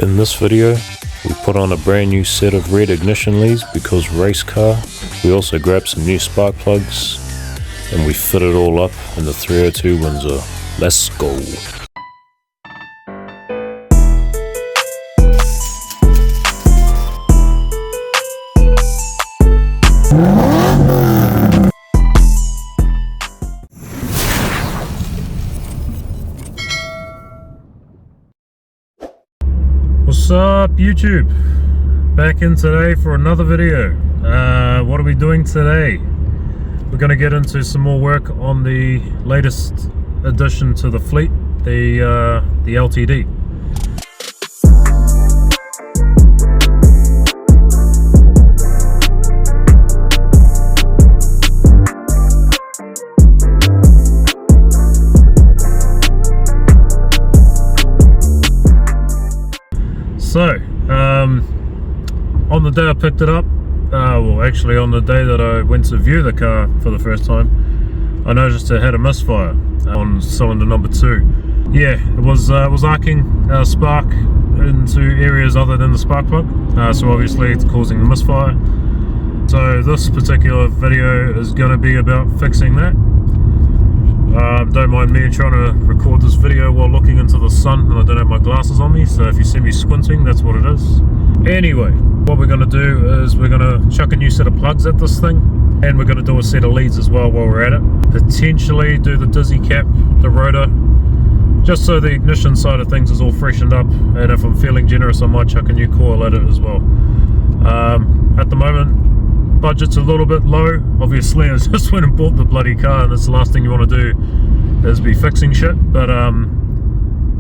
In this video, we put on a brand new set of red ignition leads because race car. We also grabbed some new spark plugs and we fit it all up in the 302 Windsor. Let's go. What's up YouTube? Back in today for another video. What are we doing today? We're going to get into some more work on the latest addition to the fleet, the LTD. So, on the day I picked it up, well actually on the day that I went to view the car for the first time, I noticed it had a misfire on cylinder number 2. Yeah, it was arcing spark into areas other than the spark plug, so obviously it's causing the misfire. So this particular video is going to be about fixing that. Don't mind me trying to record this video while looking into the sun, and I don't have my glasses on me, so if you see me squinting, that's what it is. Anyway, what we're going to do is we're going to chuck a new set of plugs at this thing, and we're going to do a set of leads as well while we're at it. Potentially do the dizzy cap, the rotor, just so the ignition side of things is all freshened up, and if I'm feeling generous I might chuck a new coil at it as well. At the moment, budget's a little bit low. Obviously I just went and bought the bloody car, and that's the last thing you want to do is be fixing shit, but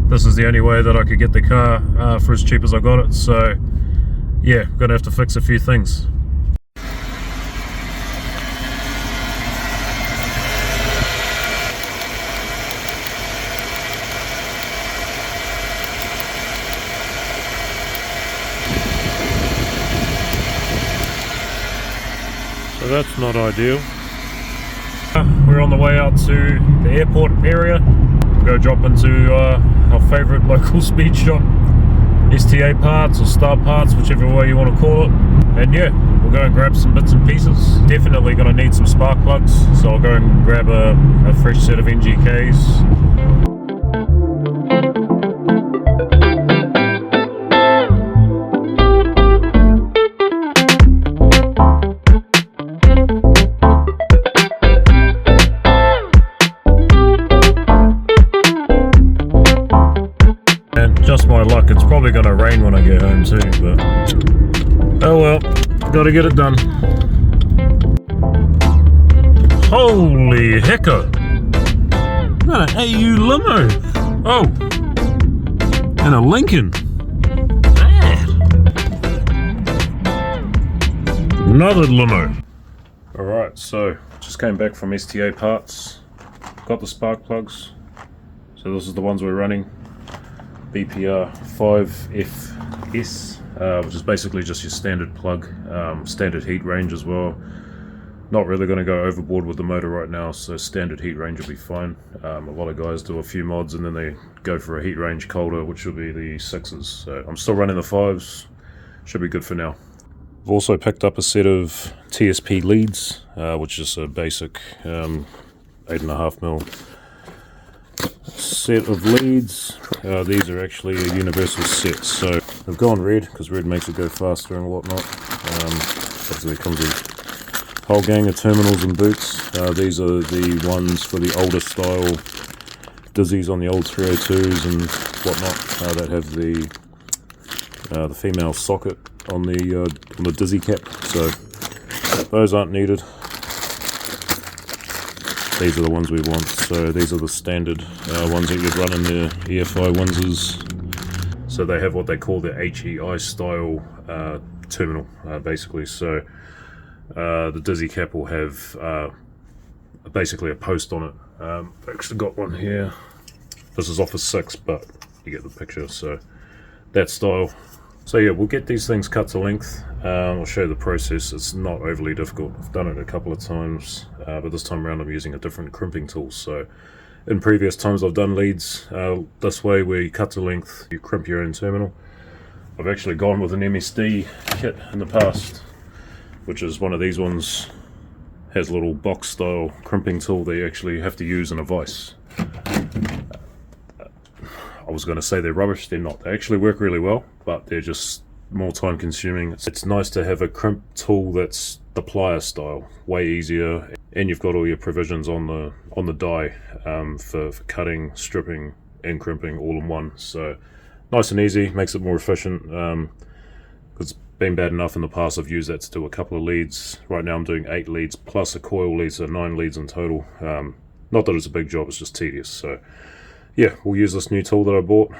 this is the only way that I could get the car for as cheap as I got it. So yeah, I'm gonna have to fix a few things. So that's not ideal. We're on the way out to the airport area. We'll go drop into our favourite local speed shop, STA Parts or Star Parts, whichever way you want to call it. And yeah, we'll go and grab some bits and pieces. Definitely going to need some spark plugs, so I'll go and grab a fresh set of NGKs. Just my luck, it's probably going to rain when I get home too, but oh well, gotta get it done. Holy hecko! Not an AU limo! Oh! And a Lincoln! Man! Another limo! Alright, so just came back from STA Parts, got the spark plugs, so this is the ones we're running. BPR 5FS, which is basically just your standard plug, standard heat range as well. Not really going to go overboard with the motor right now, so standard heat range will be fine. A lot of guys do a few mods and then they go for a heat range colder, which will be the 6s. So I'm still running the 5s, should be good for now. I've also picked up a set of TSP leads, which is a basic 8.5mm set of leads. These are actually a universal set, so they've gone red because red makes it go faster and whatnot. Obviously it comes with a whole gang of terminals and boots. These are the ones for the older style dizzies on the old 302s and whatnot, that have the female socket on the dizzy cap, so those aren't needed. These are the ones we want, so these are the standard ones that you'd run in the EFI Windsors. So they have what they call the HEI style terminal, basically. So the dizzy cap will have basically a post on it. I've actually got one here. This is Office 6, but you get the picture, so that style. So yeah, we'll get these things cut to length. I'll show you the process. It's not overly difficult. I've done it a couple of times, but this time around I'm using a different crimping tool. So in previous times I've done leads this way, where you cut to length, you crimp your own terminal. I've actually gone with an MSD kit in the past, which is one of these ones, has a little box style crimping tool that you actually have to use in a vise. I was going to say they're rubbish, they're not. They actually work really well, but they're just more time consuming. It's nice to have a crimp tool that's the plier style, way easier, and you've got all your provisions on the die for cutting, stripping and crimping all in one. So nice and easy, makes it more efficient. It's been bad enough in the past, I've used that to do a couple of leads. Right now I'm doing 8 leads plus a coil lead, so 9 leads in total. Not that it's a big job, it's just tedious. So yeah, we'll use this new tool that I bought,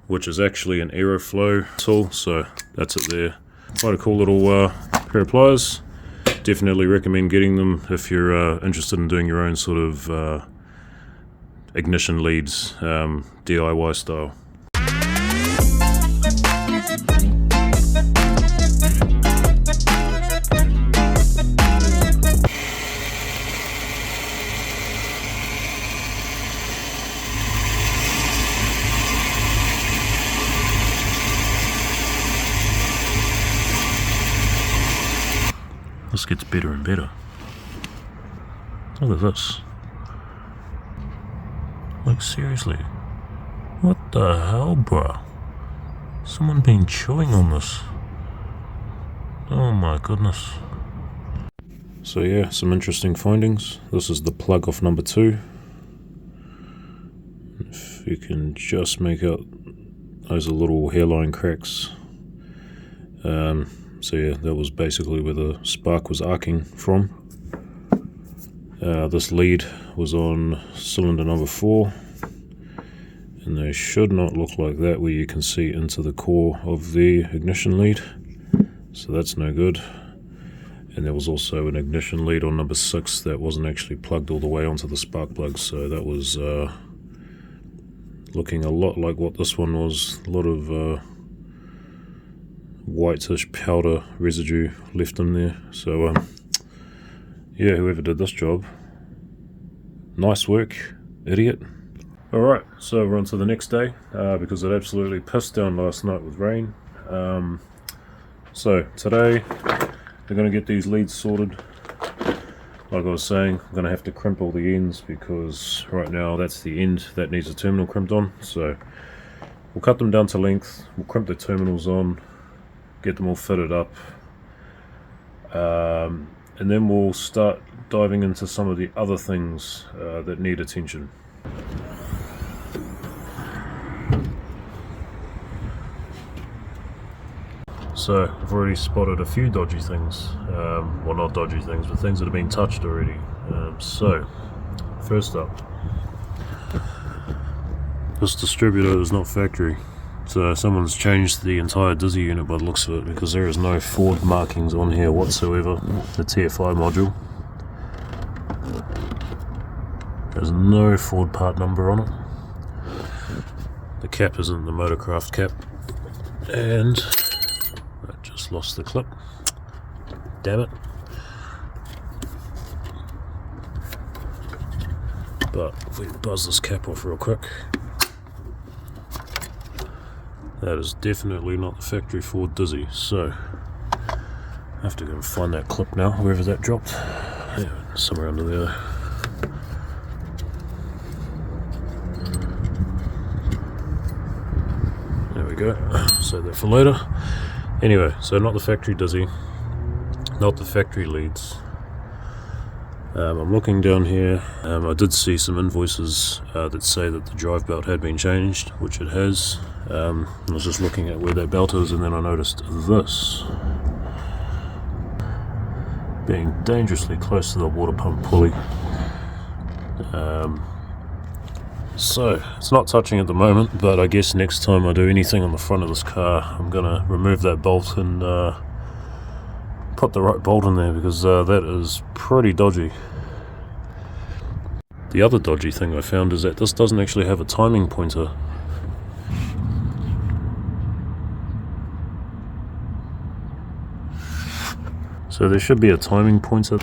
which is actually an Aeroflow tool, so that's it there. Quite a cool little pair of pliers. Definitely recommend getting them if you're interested in doing your own sort of ignition leads, DIY style. This gets better and better. Look at this. Like seriously, what the hell, bruh? Someone been chewing on this. Oh my goodness. So yeah, some interesting findings. This is the plug off number 2. If you can just make out those are little hairline cracks. So yeah, that was basically where the spark was arcing from. This lead was on cylinder number 4, and they should not look like that where you can see into the core of the ignition lead, so that's no good. And there was also an ignition lead on number 6 that wasn't actually plugged all the way onto the spark plug, so that was looking a lot like what this one was. A lot of whitish powder residue left in there. So yeah, whoever did this job, nice work, idiot. Alright, so we're on to the next day, because it absolutely pissed down last night with rain. So today we're going to get these leads sorted. Like I was saying, I'm going to have to crimp all the ends, because right now that's the end that needs a terminal crimped on. So we'll cut them down to length, we'll crimp the terminals on, get them all fitted up, and then we'll start diving into some of the other things that need attention. So I've already spotted a few dodgy things, well, not dodgy things, but things that have been touched already. So first up, this distributor is not factory. So someone's changed the entire Dizzy unit by the looks of it, because there is no Ford markings on here whatsoever. The TFI module, there's no Ford part number on it. The cap isn't the Motorcraft cap, and I just lost the clip, damn it. But if we buzz this cap off real quick, that is definitely not the factory Ford Dizzy. So I have to go and find that clip now, wherever that dropped. Yeah, somewhere under there. There we go. Save that for later. Anyway, so not the factory Dizzy, not the factory leads. I'm looking down here. I did see some invoices that say that the drive belt had been changed, which it has. I was just looking at where that belt is, and then I noticed this being dangerously close to the water pump pulley. So it's not touching at the moment, but I guess next time I do anything on the front of this car, I'm gonna remove that bolt and put the right bolt in there, because that is pretty dodgy. The other dodgy thing I found is that this doesn't actually have a timing pointer. So there should be a timing pointer.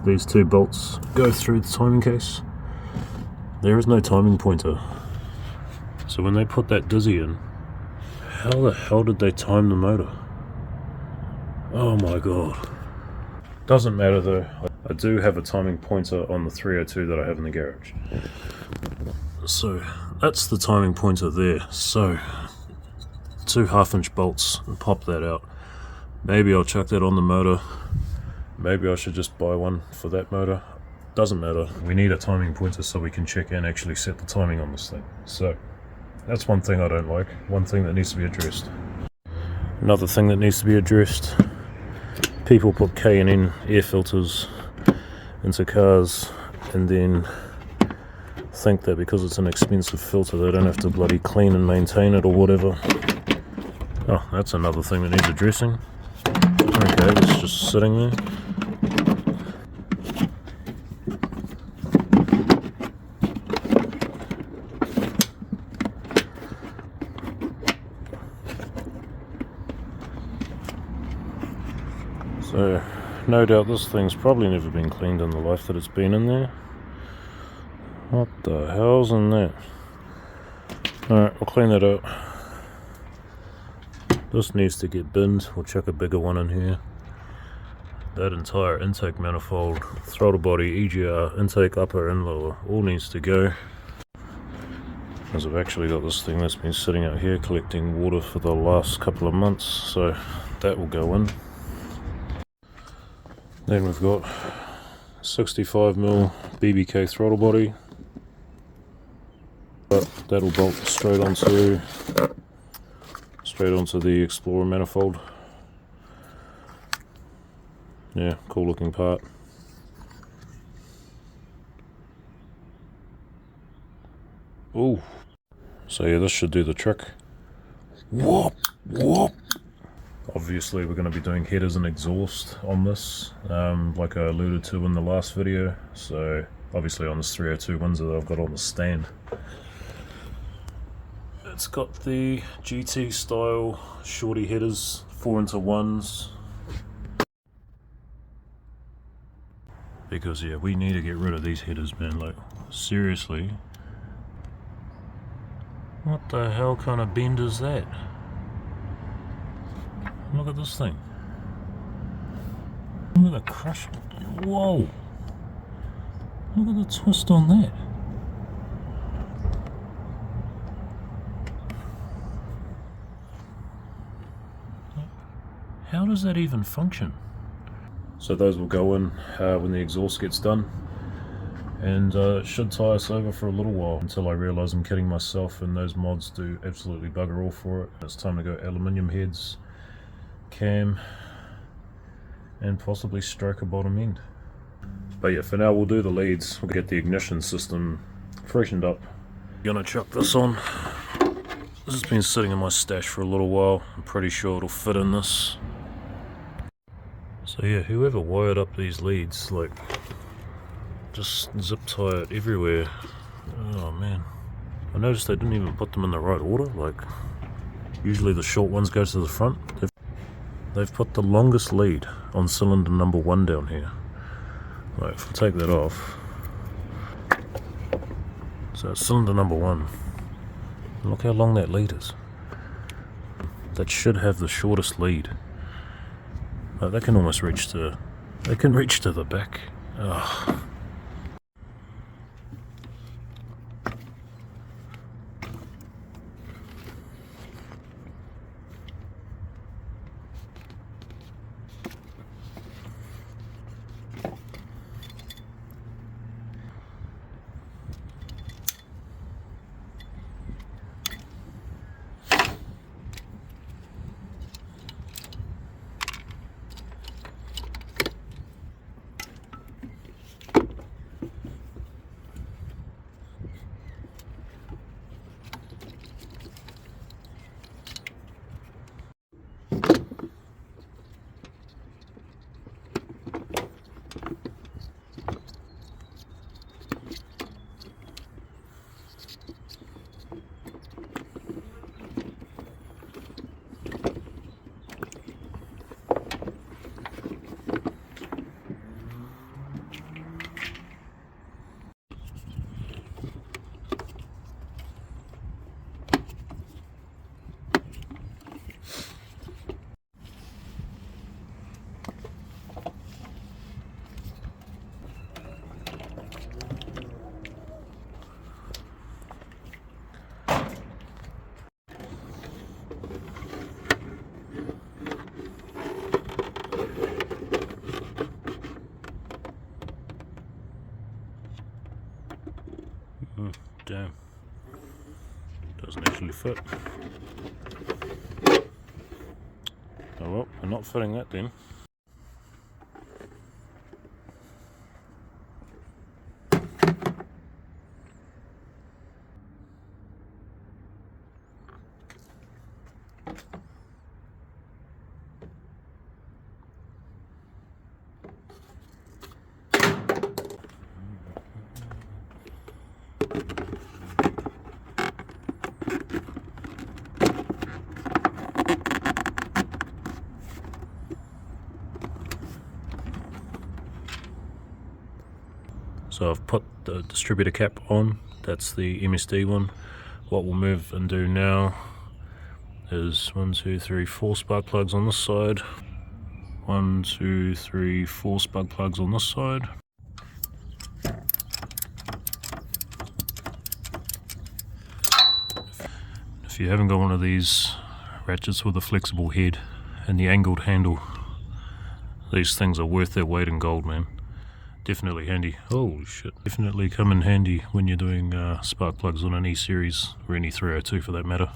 These two bolts go through the timing case. There is no timing pointer. So when they put that Dizzy in, How the hell did they time the motor? Oh my god. Doesn't matter though. I do have a timing pointer on the 302 that I have in the garage. So that's the timing pointer there. So 2 half-inch bolts and pop that out. Maybe I'll chuck that on the motor. Maybe I should just buy one for that motor. Doesn't matter. We need a timing pointer so we can check and actually set the timing on this thing. So that's one thing I don't like. One thing that needs to be addressed. Another thing that needs to be addressed. People put K&N air filters into cars and then think that because it's an expensive filter they don't have to bloody clean and maintain it or whatever. Oh, that's another thing that needs addressing. Okay, it's just sitting there. So, no doubt this thing's probably never been cleaned in the life that it's been in there. What the hell's in that? Alright, we'll clean that up. This needs to get binned. We'll chuck a bigger one in here. That entire intake manifold, throttle body, EGR, intake upper and lower, all needs to go. Because I've actually got this thing that's been sitting out here collecting water for the last couple of months, so that will go in. Then we've got 65mm BBK throttle body. But that'll bolt straight onto the Explorer manifold. Yeah, cool looking part. Ooh. So yeah, this should do the trick. Whoop, whoop. Obviously we're going to be doing headers and exhaust on this, like I alluded to in the last video. So obviously on this 302 Windsor that I've got on the stand. It's got the GT style shorty headers, 4x1s. Because yeah, we need to get rid of these headers, man, like seriously. What the hell kind of bend is that? Look at this thing. Look at the crush. Whoa! Look at the twist on that. How does that even function? So those will go in when the exhaust gets done. And it should tie us over for a little while until I realise I'm kidding myself and those mods do absolutely bugger all for it. It's time to go aluminium heads, cam, and possibly stroke a bottom end. But yeah, for now we'll do the leads. We'll get the ignition system freshened up. Gonna chuck this on. This has been sitting in my stash for a little while. I'm pretty sure it'll fit in this. So yeah, whoever wired up these leads, like, just zip tie it everywhere. Oh man. I noticed they didn't even put them in the right order. Like, usually the short ones go to the front. They've put the longest lead on cylinder number 1 down here. Right, if I take that off. So it's cylinder number 1. Look how long that lead is. That should have the shortest lead. That can almost reach to... They can reach to the back. Ugh. fit. Oh well, we're not fitting that then. So I've put the distributor cap on, that's the MSD one. What we'll move and do now is 1, 2, 3, 4 spark plugs on this side. 1, 2, 3, 4 spark plugs on this side. If you haven't got one of these ratchets with a flexible head and the angled handle, these things are worth their weight in gold, man. Definitely handy. Holy shit. Definitely come in handy when you're doing spark plugs on an E-Series or any 302 for that matter.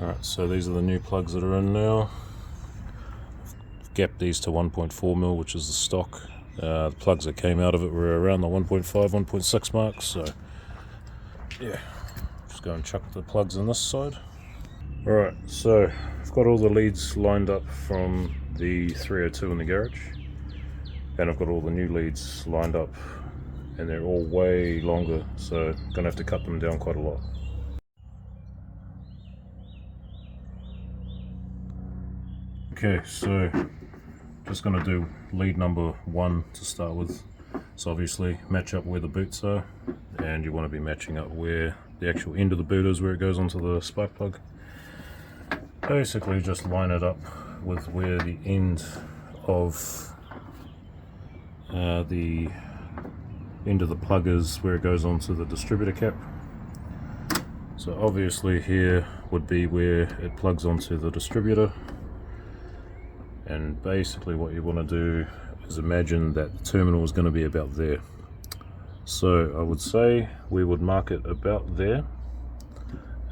Alright, so these are the new plugs that are in now. I've gapped these to 1.4mm, which is the stock. The plugs that came out of it were around the 1.5, 1.6 mark, so yeah, just go and chuck the plugs on this side. Alright, so I've got all the leads lined up from the 302 in the garage, and I've got all the new leads lined up, and they're all way longer, so I'm gonna have to cut them down quite a lot. Okay, so just going to do lead number 1 to start with. So obviously match up where the boots are, and you want to be matching up where the actual end of the boot is, where it goes onto the spark plug. Basically just line it up with where the end of the plug is, where it goes onto the distributor cap. So obviously here would be where it plugs onto the distributor. And basically what you want to do is imagine that the terminal is going to be about there. So I would say we would mark it about there.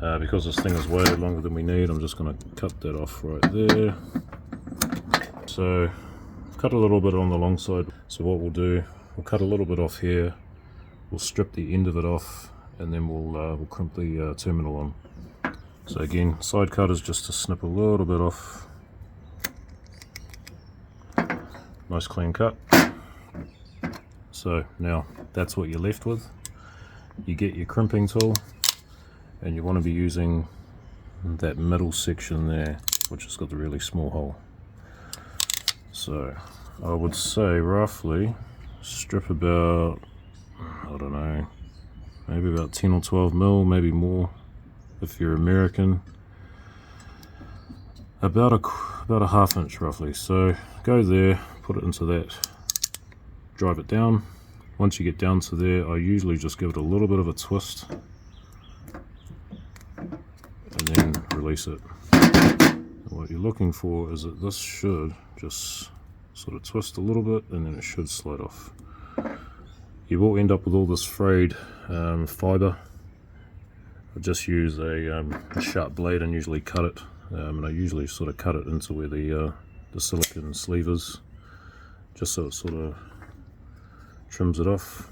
Because this thing is way longer than we need, I'm just going to cut that off right there. So cut a little bit on the long side. So what we'll do, we'll cut a little bit off here, we'll strip the end of it off, and then we'll crimp the terminal on. So again, side cut is just to snip a little bit off. Nice clean cut. So now that's what you're left with. You get your crimping tool, and you want to be using that middle section there, which has got the really small hole. So I would say roughly strip about, I don't know, maybe about 10 or 12 mil, maybe more if you're American. About a ½ inch roughly. So go there, put it into that, drive it down. Once you get down to there, I usually just give it a little bit of a twist and then release it. And what you're looking for is that this should just sort of twist a little bit, and then it should slide off. You will end up with all this frayed fiber. I just use a sharp blade and usually cut it, and I usually sort of cut it into where the silicone sleeve is, just so it sort of trims it off.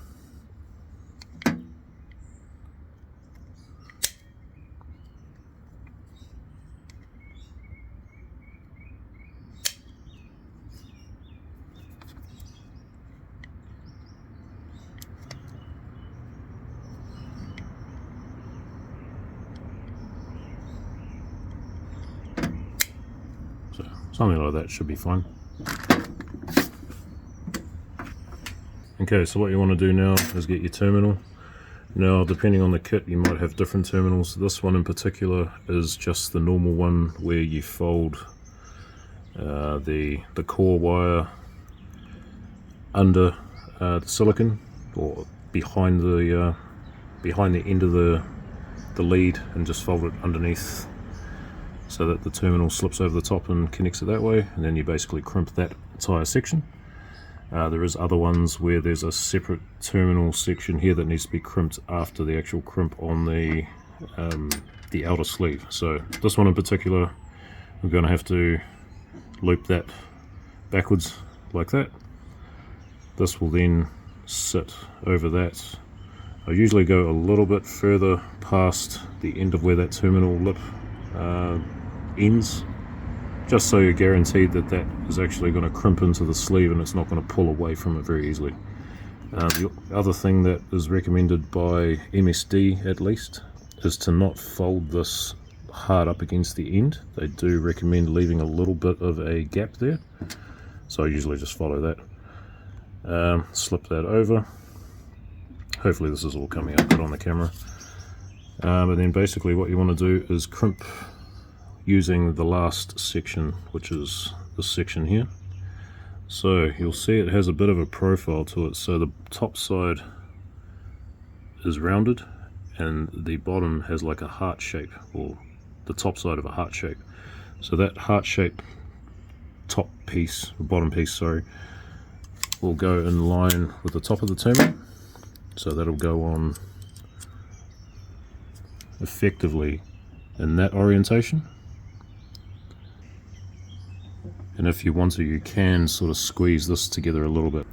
Something like that should be fine. Okay, so what you want to do now is get your terminal. Now, depending on the kit, you might have different terminals. This one in particular is just the normal one where you fold the core wire under the silicon, or behind the end of the lead, and just fold it underneath so that the terminal slips over the top and connects it that way, and then you basically crimp that entire section. There is other ones where there's a separate terminal section here that needs to be crimped after the actual crimp on the outer sleeve. So this one in particular, we're going to have to loop that backwards like that. This will then sit over that. I usually go a little bit further past the end of where that terminal lip ends, just so you're guaranteed that that is actually going to crimp into the sleeve and it's not going to pull away from it very easily. The other thing that is recommended by MSD at least is to not fold this hard up against the end. They do recommend leaving a little bit of a gap there, so I usually just follow that. Slip that over. Hopefully this is all coming out good on the camera. And then basically what you want to do is crimp using the last section, which is this section here. So you'll see it has a bit of a profile to it, so the top side is rounded and the bottom has like a heart shape, or the top side of a heart shape. So that heart shape top piece, or bottom piece, sorry, will go in line with the top of the terminal. So that'll go on effectively in that orientation. And if you want to, you can sort of squeeze this together a little bit.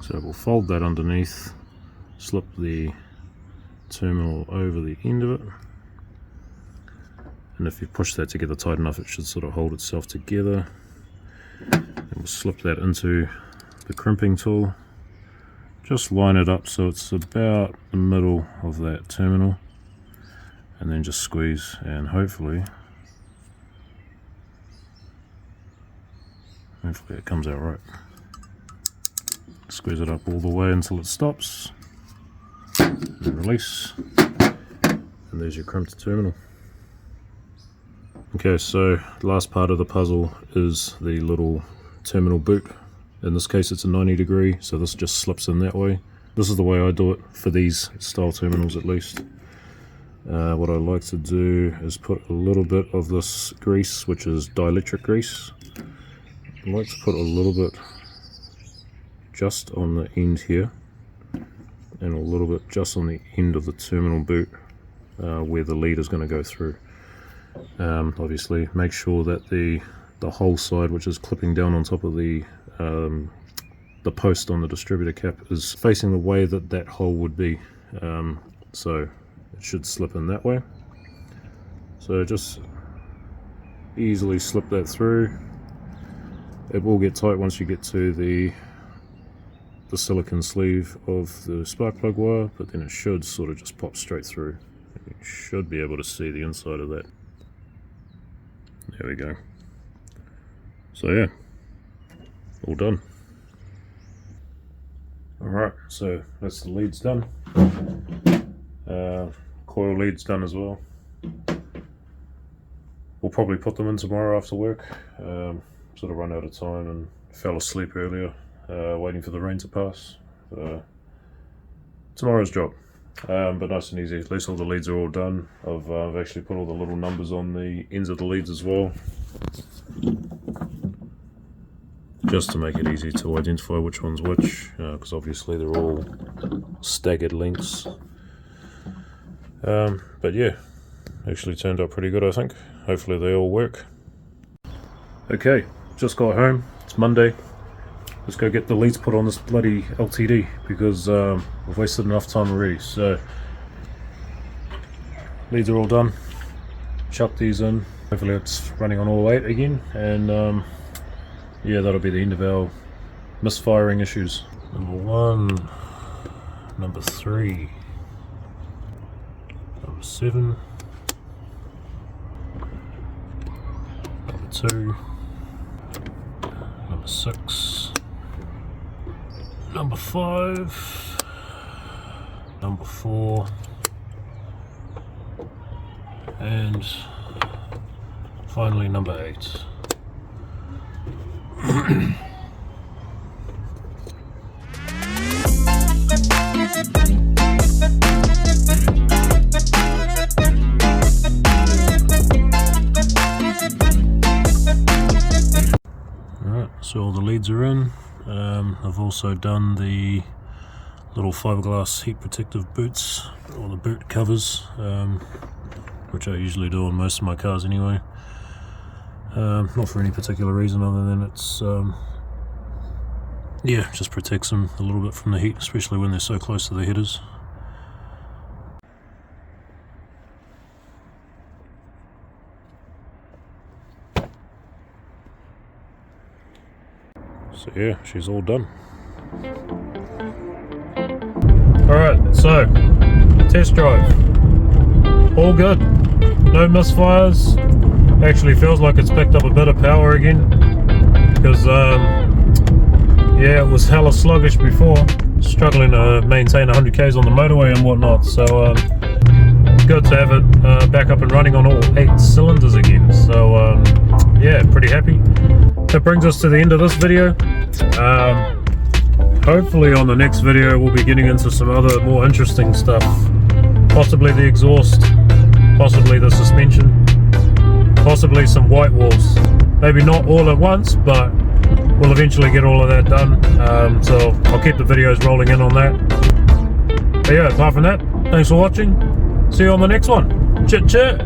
So we'll fold that underneath, slip the terminal over the end of it, and if you push that together tight enough, it should sort of hold itself together. And we'll slip that into the crimping tool, just line it up so it's about the middle of that terminal, and then just squeeze, and hopefully it comes out right. Squeeze it up all the way until it stops, and release, and there's your crimped terminal. Okay, so the last part of the puzzle is the little terminal boot. In this case it's a 90 degree, so this just slips in that way. This is the way I do it for these style terminals at least. What I like to do is put a little bit of this grease, which is dielectric grease. I like to put a little bit just on the end here, and a little bit just on the end of the terminal boot where the lead is going to go through. Obviously make sure that the whole side, which is clipping down on top of the post on the distributor cap, is facing the way that that hole would be, so it should slip in that way. So just easily slip that through. It will get tight once you get to the silicon sleeve of the spark plug wire, but then it should sort of just pop straight through. You should be able to see the inside of that. There we go. So yeah, all done. Alright, so that's the leads done. Coil leads done as well. We'll probably put them in tomorrow after work. Sort of run out of time and fell asleep earlier, waiting for the rain to pass. Tomorrow's job. But nice and easy. At least all the leads are all done. I've actually put all the little numbers on the ends of the leads as well, just to make it easy to identify which one's which, because obviously they're all staggered lengths. But yeah, actually turned out pretty good, I think. Hopefully they all work. Okay, just got home. It's Monday. Let's go get the leads put on this bloody LTD, because we've wasted enough time already. So leads are all done. Chuck these in. Hopefully it's running on all 8 again, and yeah, that'll be the end of our misfiring issues. Number 1, number 3. number 7, number 2, number 6, number 5, number 4, and finally number 8. Alright, so all the leads are in. I've also done the little fiberglass heat protective boots, or the boot covers, which I usually do on most of my cars anyway. Not for any particular reason other than it's yeah, just protects them a little bit from the heat, especially when they're so close to the headers. So yeah, she's all done. Alright, so test drive. All good. No misfires. Actually feels like it's picked up a bit of power again. Because yeah, it was hella sluggish before. Struggling to maintain 100 k's on the motorway and whatnot. So good to have it back up and running on all 8 cylinders again. So yeah, pretty happy. That brings us to the end of this video. Hopefully on the next video we'll be getting into some other more interesting stuff. Possibly the exhaust, possibly the suspension, possibly some white walls. Maybe not all at once, but we'll eventually get all of that done. So I'll keep the videos rolling in on that. But yeah, apart from that, thanks for watching. See you on the next one. Chit chat.